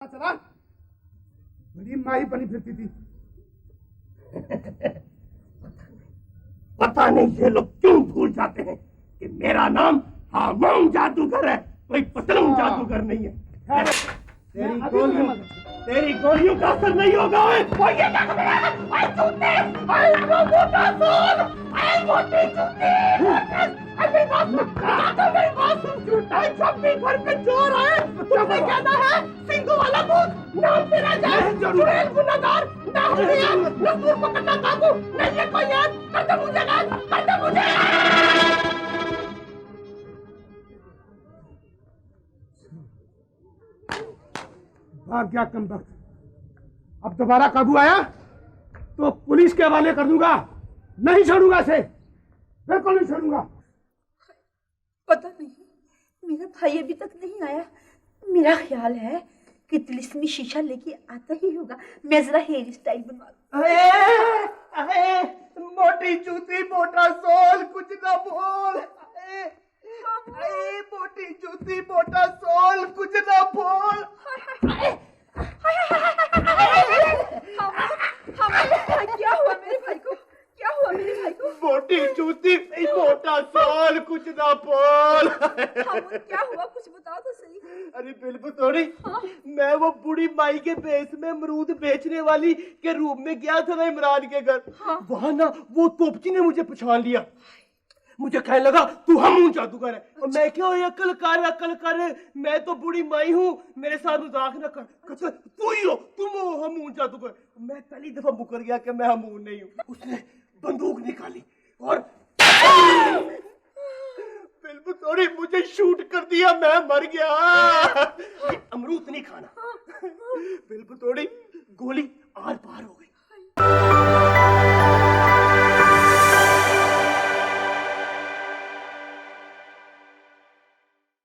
चला बड़ी माही बनी फिरती थी। पता नहीं ये लोग क्यों भूल जाते हैं कि मेरा नाम हामूम जादूगर है, कोई पतलून जादूगर नहीं है। तेरी गोलियों का असर नहीं होगा। जब भी घर पे चोर आए उसने कहना है सिंगों वाला भूत, नाम तेरा जाए चुड़ैल गुनाहगार, ना हुलिया ना सूर पकड़ना काबू, नहीं है कोई याद, कर दे मुझे याद, कर दे मुझे। भाग गया कमबख्त। अब दोबारा काबू आया तो पुलिस के हवाले कर दूंगा, नहीं छोड़ूंगा इसे, बिल्कुल नहीं छोड़ूंगा। पता नहीं मेरा भाई अभी तक नहीं आया। मेरा ख्याल है कि तिलिस्मी शीशा लेके आता ही होगा। मैं जरा हेयर स्टाइल बनवा दूं। मोटी जूती मोटा सोल कुछ ना बोल। मोटी जूती मोटा सोल कुछ ना बोल। क्या हुआ मेरे भाई को? क्या हुआ मेरे भाई को? मोटी जूती मोटा सोल कुछ ना बोल। क्या हुआ, कुछ बताओ तो सही। अरे बिल्कुल थोड़ी। हाँ? मैं वो बूढ़ी माई के बेस में अमरूद बेचने वाली के रूप में गया था ना इमरान के घर। हाँ? वहाँ ना वो तोपची ने मुझे पहचान लिया। मुझे कहने लगा तू हमून जादूगर है। और मैं क्या अकल कर, मैं तो बूढ़ी माई हूँ, मेरे साथ मजाक न कर। तू ही हो, तुम हो हमून जादूगर। मैं पहली दफा मुकर गया कि मैं हमून नहीं हूँ। उसने बंदूक निकाली और बिल्कुल थोड़ी मुझे शूट कर दिया, मैं मर गया। अमरूद नहीं खाना। बिल्कुल थोड़ी गोली